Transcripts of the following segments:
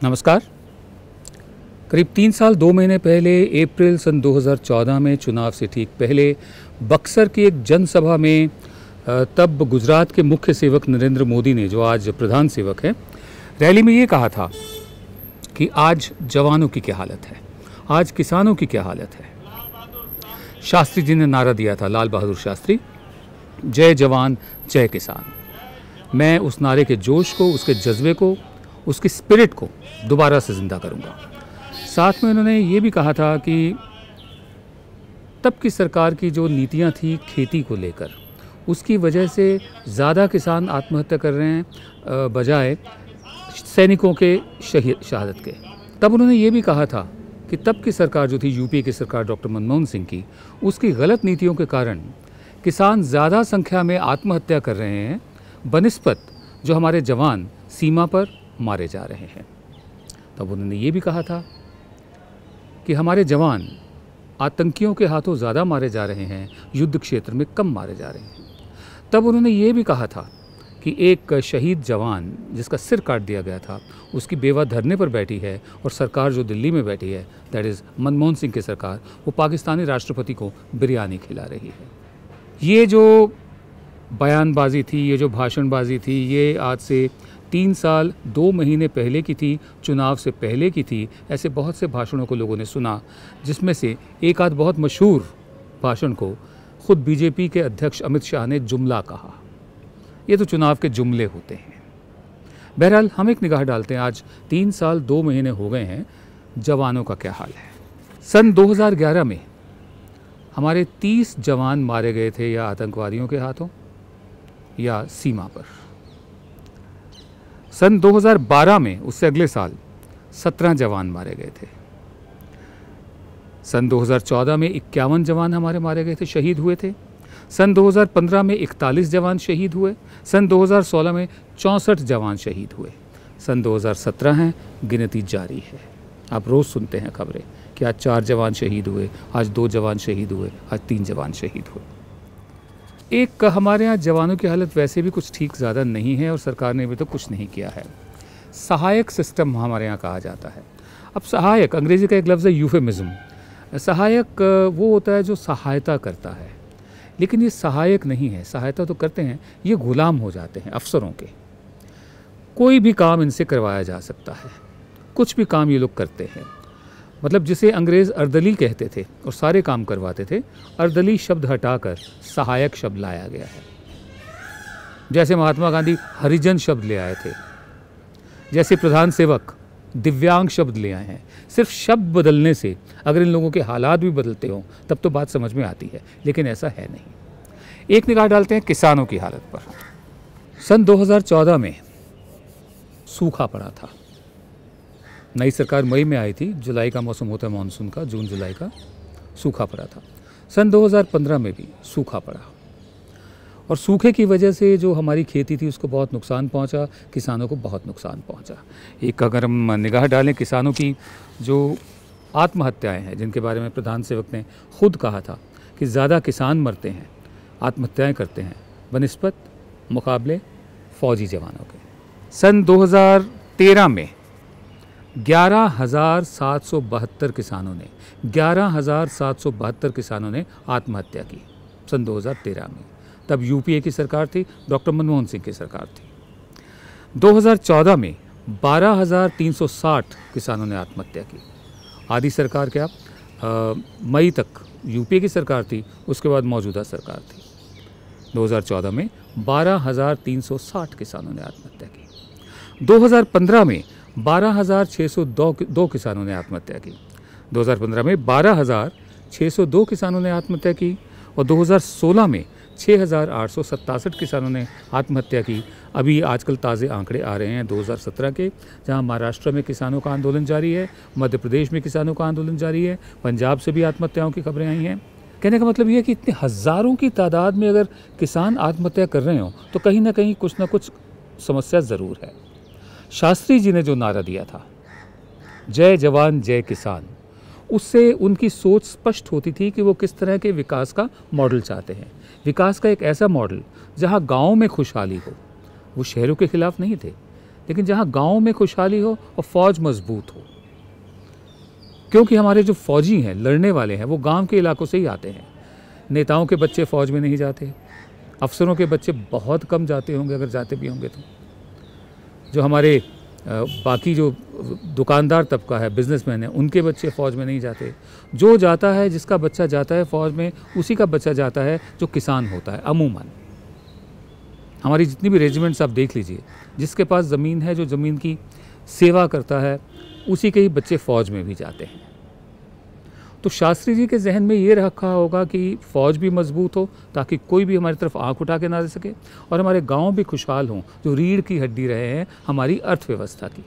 नमस्कार। करीब 3 साल 2 महीने पहले अप्रैल सन 2014 में चुनाव से ठीक पहले बक्सर की एक जनसभा में तब गुजरात के मुख्य सेवक नरेंद्र मोदी ने, जो आज प्रधान सेवक हैं, रैली में ये कहा था कि आज जवानों की क्या हालत है, आज किसानों की क्या हालत है। शास्त्री जी ने नारा दिया था, लाल बहादुर शास्त्री, जय जवान जय किसान। मैं उस नारे के जोश को, उसके जज्बे को, उसकी स्पिरिट को दोबारा से ज़िंदा करूंगा। साथ में उन्होंने ये भी कहा था कि तब की सरकार की जो नीतियां थी खेती को लेकर, उसकी वजह से ज़्यादा किसान आत्महत्या कर रहे हैं बजाय सैनिकों के शहादत के। तब उन्होंने ये भी कहा था कि तब की सरकार जो थी, यूपी की सरकार डॉक्टर मनमोहन सिंह की, उसकी गलत नीतियों के कारण किसान ज़्यादा संख्या में आत्महत्या कर रहे हैं बनिस्बत जो हमारे जवान सीमा पर मारे जा रहे हैं। तब उन्होंने ये भी कहा था कि हमारे जवान आतंकियों के हाथों ज़्यादा मारे जा रहे हैं, युद्ध क्षेत्र में कम मारे जा रहे हैं। तब उन्होंने ये भी कहा था कि एक शहीद जवान जिसका सिर काट दिया गया था, उसकी बेवा धरने पर बैठी है और सरकार जो दिल्ली में बैठी है, दैट इज़ मनमोहन सिंह की सरकार, वो पाकिस्तानी राष्ट्रपति को बिरयानी खिला रही है। ये जो बयानबाजी थी, ये जो भाषणबाजी थी, ये आज से 3 साल 2 महीने पहले की थी, चुनाव से पहले की थी। ऐसे बहुत से भाषणों को लोगों ने सुना, जिसमें से एक आध बहुत मशहूर भाषण को खुद बीजेपी के अध्यक्ष अमित शाह ने जुमला कहा। ये तो चुनाव के जुमले होते हैं। बहरहाल हम एक निगाह डालते हैं, आज 3 साल 2 महीने हो गए हैं, जवानों का क्या हाल है। सन 2011 में हमारे 30 जवान मारे गए थे, या आतंकवादियों के हाथों या सीमा पर। सन 2012 में, उससे अगले साल, 17 जवान मारे गए थे। सन 2014 में 51 जवान हमारे मारे गए थे, शहीद हुए थे। सन 2015 में 41 जवान शहीद हुए। सन 2016 में 64 जवान शहीद हुए। सन 2017 है, गिनती जारी है। आप रोज़ सुनते हैं खबरें कि आज 4 जवान शहीद हुए, आज 2 जवान शहीद हुए, आज 3 जवान शहीद हुए। एक हमारे यहाँ जवानों की हालत वैसे भी कुछ ठीक ज़्यादा नहीं है और सरकार ने भी तो कुछ नहीं किया है। सहायक सिस्टम हमारे यहाँ कहा जाता है। अब सहायक, अंग्रेज़ी का एक लफ्ज़ है यूफेमिज्म। सहायक वो होता है जो सहायता करता है, लेकिन ये सहायक नहीं है। सहायता तो करते हैं, ये गुलाम हो जाते हैं अफसरों के। कोई भी काम इनसे करवाया जा सकता है, कुछ भी काम ये लोग करते हैं। मतलब जिसे अंग्रेज़ अर्दली कहते थे और सारे काम करवाते थे, अर्दली शब्द हटाकर सहायक शब्द लाया गया है। जैसे महात्मा गांधी हरिजन शब्द ले आए थे, जैसे प्रधान सेवक दिव्यांग शब्द ले आए हैं। सिर्फ शब्द बदलने से अगर इन लोगों के हालात भी बदलते हों तब तो बात समझ में आती है, लेकिन ऐसा है नहीं। एक निगाह डालते हैं किसानों की हालत पर। सन 2014 में सूखा पड़ा था। नई सरकार मई में आई थी, जुलाई का मौसम होता है मानसून का, जून जुलाई का। सूखा पड़ा था। सन 2015 में भी सूखा पड़ा, और सूखे की वजह से जो हमारी खेती थी उसको बहुत नुकसान पहुंचा, किसानों को बहुत नुकसान पहुंचा। एक अगर हम निगाह डालें किसानों की जो आत्महत्याएं हैं, जिनके बारे में प्रधान सेवक ने खुद कहा था कि ज़्यादा किसान मरते हैं, आत्महत्याएं करते हैं बनिस्बत मुकाबले फ़ौजी जवानों के। सन 2013 में 11,772 किसानों ने आत्महत्या की सन 2013 में। तब यूपीए की सरकार थी, डॉक्टर मनमोहन सिंह की सरकार थी। 2014 में 12,360 किसानों ने आत्महत्या की। आधी सरकार क्या, मई तक यूपीए की सरकार थी, उसके बाद मौजूदा सरकार थी। 2014 में 12,360 किसानों ने आत्महत्या की। 2015 में 12,602 किसानों ने आत्महत्या की। 2015 में 12,602 किसानों ने आत्महत्या की, और 2016 में 6,867 किसानों ने आत्महत्या की। अभी आजकल ताज़े आंकड़े आ रहे हैं 2017 के, जहां महाराष्ट्र में किसानों का आंदोलन जारी है, मध्य प्रदेश में किसानों का आंदोलन जारी है, पंजाब से भी आत्महत्याओं की खबरें आई हैं। कहने का मतलब ये है कि इतने हज़ारों की तादाद में अगर किसान आत्महत्या कर रहे हों तो कहीं ना कहीं कुछ ना कुछ समस्या ज़रूर है। शास्त्री जी ने जो नारा दिया था, जय जवान जय किसान, उससे उनकी सोच स्पष्ट होती थी कि वो किस तरह के विकास का मॉडल चाहते हैं। विकास का एक ऐसा मॉडल जहां गाँव में खुशहाली हो। वो शहरों के खिलाफ नहीं थे, लेकिन जहाँ गाँव में खुशहाली हो और फौज मजबूत हो, क्योंकि हमारे जो फौजी हैं, लड़ने वाले हैं, वो गांव के इलाकों से ही आते हैं। नेताओं के बच्चे फ़ौज में नहीं जाते, अफसरों के बच्चे बहुत कम जाते होंगे, अगर जाते भी होंगे तो। जो हमारे बाकी जो दुकानदार तबका है, बिजनेसमैन है, उनके बच्चे फ़ौज में नहीं जाते। जो जाता है, जिसका बच्चा जाता है फ़ौज में, उसी का बच्चा जाता है जो किसान होता है। अमूमन हमारी जितनी भी रेजिमेंट्स आप देख लीजिए, जिसके पास ज़मीन है, जो ज़मीन की सेवा करता है, उसी के ही बच्चे फ़ौज में भी जाते हैं। तो शास्त्री जी के जहन में ये रखा होगा कि फ़ौज भी मजबूत हो ताकि कोई भी हमारी तरफ आंख उठा के ना दे सके, और हमारे गांव भी खुशहाल हों, जो रीढ़ की हड्डी रहे हैं हमारी अर्थव्यवस्था की।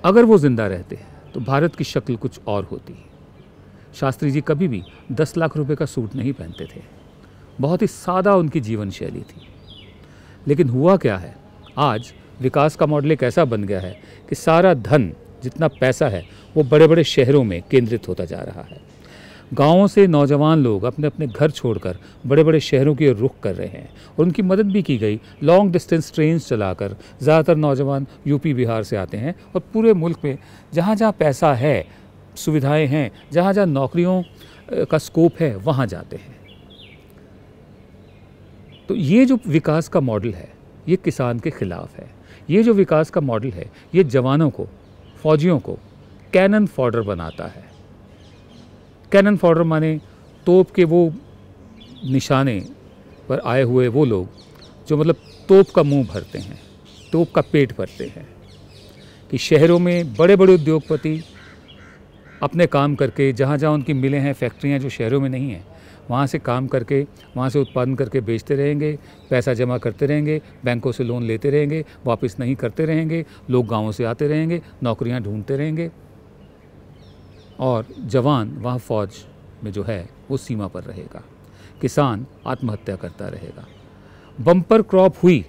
अगर वो जिंदा रहते तो भारत की शक्ल कुछ और होती। शास्त्री जी कभी भी 10 लाख रुपए का सूट नहीं पहनते थे, बहुत ही सादा उनकी जीवन शैली थी। लेकिन हुआ क्या है, आज विकास का मॉडल एक ऐसा बन गया है कि सारा धन, जितना पैसा है, वो बड़े बड़े शहरों में केंद्रित होता जा रहा है। गाँवों से नौजवान लोग अपने अपने घर छोड़कर बड़े बड़े शहरों की ओर रुख कर रहे हैं, और उनकी मदद भी की गई। लॉन्ग डिस्टेंस ट्रेन चलाकर ज़्यादातर नौजवान यूपी बिहार से आते हैं, और पूरे मुल्क में जहाँ जहाँ पैसा है, सुविधाएं हैं, जहाँ जहाँ नौकरियों का स्कोप है, वहाँ जाते हैं। तो ये जो विकास का मॉडल है, ये किसान के खिलाफ है। ये जो विकास का मॉडल है, ये जवानों को, फौजियों को कैनन फॉडर बनाता है। कैनन फॉडर माने तोप के वो निशाने पर आए हुए वो लोग जो मतलब तोप का मुंह भरते हैं, तोप का पेट भरते हैं। कि शहरों में बड़े बड़े उद्योगपति अपने काम करके, जहाँ जहाँ उनकी मिलें हैं, फैक्ट्रियाँ जो शहरों में नहीं हैं, वहाँ से काम करके, वहाँ से उत्पादन करके बेचते रहेंगे, पैसा जमा करते रहेंगे, बैंकों से लोन लेते रहेंगे, वापस नहीं करते रहेंगे, लोग गाँवों से आते रहेंगे, नौकरियाँ ढूंढते रहेंगे, और जवान वहाँ फ़ौज में जो है वो सीमा पर रहेगा। किसान आत्महत्या करता रहेगा। बम्पर क्रॉप हुई,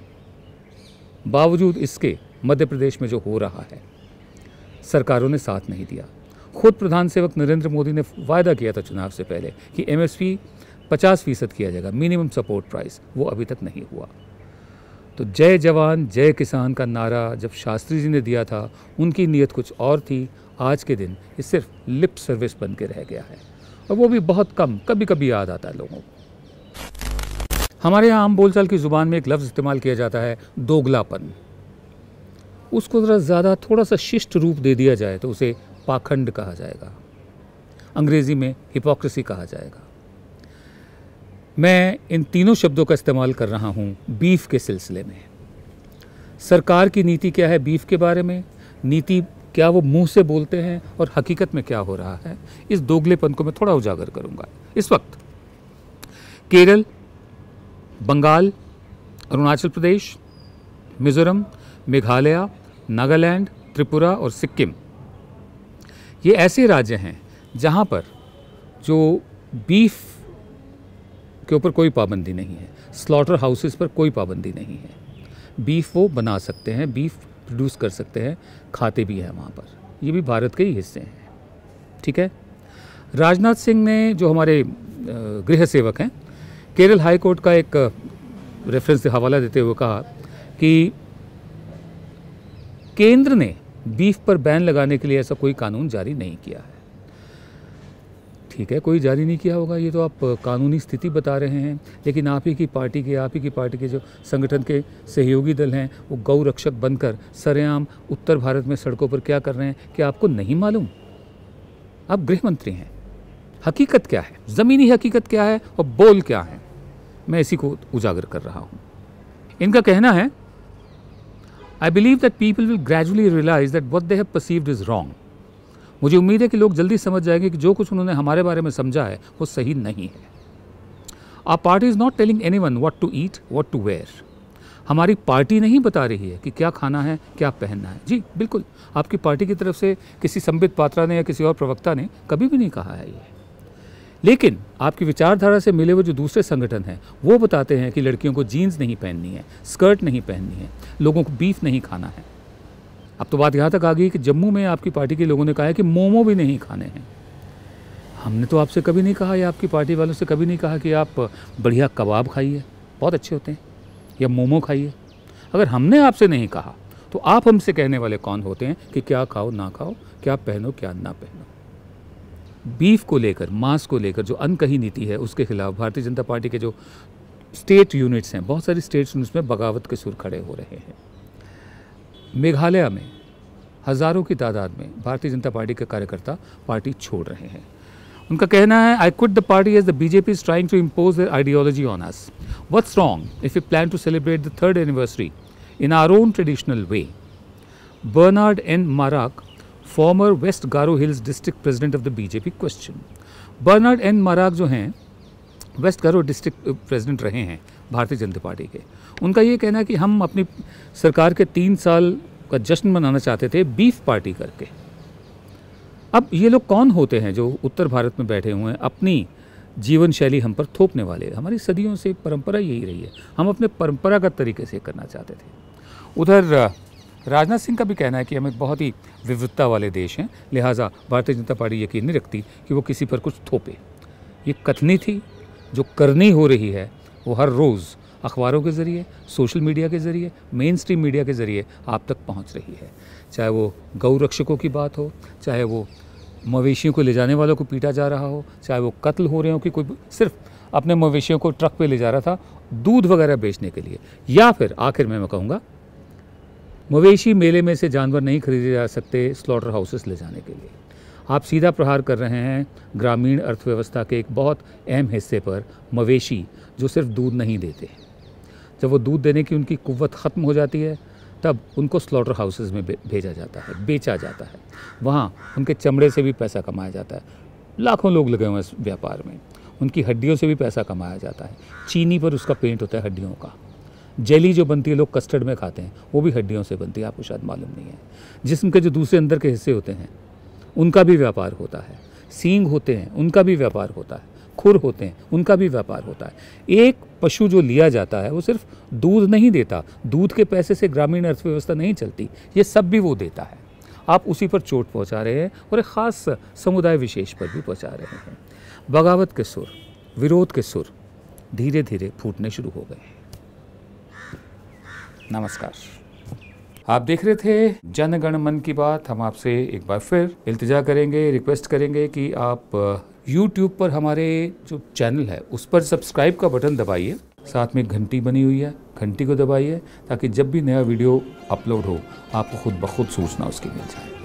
बावजूद इसके मध्य प्रदेश में जो हो रहा है, सरकारों ने साथ नहीं दिया। खुद प्रधान सेवक नरेंद्र मोदी ने वायदा किया था चुनाव से पहले कि MSP 50% किया जाएगा, मिनिमम सपोर्ट प्राइस, वो अभी तक नहीं हुआ। तो जय जवान जय किसान का नारा जब शास्त्री जी ने दिया था, उनकी नीयत कुछ और थी। आज के दिन ये सिर्फ लिप सर्विस बन के रह गया है, और वो भी बहुत कम, कभी कभी याद आता है लोगों को। हमारे यहाँ आम बोलचाल की ज़ुबान में एक लफ्ज़ इस्तेमाल किया जाता है, दोगलापन। उसको ज़रा ज़्यादा थोड़ा सा शिष्ट रूप दे दिया जाए तो उसे पाखंड कहा जाएगा, अंग्रेज़ी में हिपोक्रेसी कहा जाएगा। मैं इन तीनों शब्दों का इस्तेमाल कर रहा हूँ बीफ के सिलसिले में। सरकार की नीति क्या है बीफ के बारे में, नीति क्या वो मुंह से बोलते हैं, और हकीकत में क्या हो रहा है, इस दोगलेपन को मैं थोड़ा उजागर करूँगा। इस वक्त केरल, बंगाल, अरुणाचल प्रदेश, मिज़ोरम, मेघालय, नागालैंड, त्रिपुरा और सिक्किम, ये ऐसे राज्य हैं जहाँ पर जो बीफ के ऊपर कोई पाबंदी नहीं है, स्लॉटर हाउसेस पर कोई पाबंदी नहीं है। बीफ वो बना सकते हैं, बीफ प्रोड्यूस कर सकते हैं, खाते भी हैं वहाँ पर। ये भी भारत के ही हिस्से हैं, ठीक है। राजनाथ सिंह ने, जो हमारे गृह सेवक हैं, केरल हाई कोर्ट का एक रेफरेंस से हवाला देते हुए कहा कि केंद्र ने बीफ पर बैन लगाने के लिए ऐसा कोई कानून जारी नहीं किया है। ठीक है, कोई जारी नहीं किया होगा, ये तो आप कानूनी स्थिति बता रहे हैं, लेकिन आप ही की पार्टी के जो संगठन के सहयोगी दल हैं, वो गौ रक्षक बनकर सरेआम उत्तर भारत में सड़कों पर क्या कर रहे हैं, क्या आपको नहीं मालूम? आप गृह मंत्री हैं। हकीकत क्या है, ज़मीनी हकीकत क्या है और बोल क्या है, मैं इसी को उजागर कर रहा हूँ। इनका कहना है, I believe that people will gradually realize that what they have perceived is wrong. मुझे उम्मीद है कि लोग जल्दी समझ जाएंगे कि जो कुछ उन्होंने हमारे बारे में समझा है वो सही नहीं है। Our party is not telling anyone what to eat, what to wear. हमारी पार्टी नहीं बता रही है कि क्या खाना है, क्या पहनना है। जी बिल्कुल, आपकी पार्टी की तरफ से किसी संबित पात्रा ने या किसी और प्रवक्ता ने कभी भी नहीं कहा है ये। लेकिन आपकी विचारधारा से मिले हुए जो दूसरे संगठन हैं, वो बताते हैं कि लड़कियों को जीन्स नहीं पहननी है, स्कर्ट नहीं पहननी है, लोगों को बीफ नहीं खाना है। अब तो बात यहाँ तक आ गई कि जम्मू में आपकी पार्टी के लोगों ने कहा है कि मोमो भी नहीं खाने हैं। हमने तो आपसे कभी नहीं कहा, या आपकी पार्टी वालों से कभी नहीं कहा कि आप बढ़िया कबाब खाइए, बहुत अच्छे होते हैं, या मोमो खाइए। अगर हमने आपसे नहीं कहा तो आप हमसे कहने वाले कौन होते हैं कि क्या खाओ ना खाओ, क्या पहनो क्या ना पहनो। बीफ को लेकर, मांस को लेकर जो अनकही नीति है उसके खिलाफ भारतीय जनता पार्टी के जो स्टेट यूनिट्स हैं, बहुत सारी स्टेट यूनिट्स में बगावत के सुर खड़े हो रहे हैं। मेघालय में हज़ारों की तादाद में भारतीय जनता पार्टी के कार्यकर्ता पार्टी छोड़ रहे हैं। उनका कहना है, I quit the party as the BJP is trying to impose their ideology on us. What's wrong if you plan to celebrate the 3rd anniversary in our own traditional way? Bernard N. Marak, former West Garo Hills district president of the BJP, question. Bernard N. Marak जो हैं waste गारो district president रहे हैं Bharatiya Janata party के, उनका ये कहना है कि हम अपनी सरकार के 3 साल का जश्न मनाना चाहते थे बीफ पार्टी करके। अब ये लोग कौन होते हैं जो उत्तर भारत में बैठे हुए हैं अपनी जीवन शैली हम पर थोपने वाले? हमारी सदियों से परंपरा यही रही है, हम अपने परंपरागत तरीके से करना चाहते थे। उधर राजनाथ सिंह का भी कहना है कि हम एक बहुत ही विविधता वाले देश हैं, लिहाजा भारतीय जनता पार्टी यकीन नहीं रखती कि वो किसी पर कुछ थोपे। ये कथनी थी, जो करनी हो रही है वो हर रोज़ अखबारों के ज़रिए, सोशल मीडिया के ज़रिए, मेन स्ट्रीम मीडिया के ज़रिए आप तक पहुंच रही है। चाहे वो गौ रक्षकों की बात हो, चाहे वो मवेशियों को ले जाने वालों को पीटा जा रहा हो, चाहे वो कत्ल हो रहे हो कि कोई सिर्फ अपने मवेशियों को ट्रक पे ले जा रहा था दूध वगैरह बेचने के लिए, या फिर आखिर में मैं कहूँगा मवेशी मेले में से जानवर नहीं खरीदे जा सकते स्लॉटर हाउसेस ले जाने के लिए। आप सीधा प्रहार कर रहे हैं ग्रामीण अर्थव्यवस्था के एक बहुत अहम हिस्से पर, मवेशी जो सिर्फ दूध नहीं देते। जब वो दूध देने की उनकी कुव्वत ख़त्म हो जाती है तब उनको स्लॉटर हाउसेस में भेजा जाता है, बेचा जाता है, वहाँ उनके चमड़े से भी पैसा कमाया जाता है। लाखों लोग लगे हुए हैं इस व्यापार में, उनकी हड्डियों से भी पैसा कमाया जाता है। चीनी पर उसका पेंट होता है हड्डियों का। जेली जो बनती है लोग कस्टर्ड में खाते हैं वो भी हड्डियों से बनती है, आपको शायद मालूम नहीं है। जिस्म के जो दूसरे अंदर के हिस्से होते हैं उनका भी व्यापार होता है। सींग होते हैं उनका भी व्यापार होता है, खुर होते हैं उनका भी व्यापार होता है। एक पशु जो लिया जाता है वो सिर्फ दूध नहीं देता, दूध के पैसे से ग्रामीण अर्थव्यवस्था नहीं चलती, ये सब भी वो देता है। आप उसी पर चोट पहुंचा रहे हैं और एक ख़ास समुदाय विशेष पर भी पहुंचा रहे हैं। बगावत के सुर, विरोध के सुर धीरे धीरे फूटने शुरू हो गए। नमस्कार, आप देख रहे थे जन गण मन की बात। हम आपसे एक बार फिर इल्तिजा करेंगे, रिक्वेस्ट करेंगे कि आप YouTube पर हमारे जो चैनल है उस पर सब्सक्राइब का बटन दबाइए, साथ में घंटी बनी हुई है, घंटी को दबाइए ताकि जब भी नया वीडियो अपलोड हो आपको खुद ब खुद सूचना उसकी मिल जाए।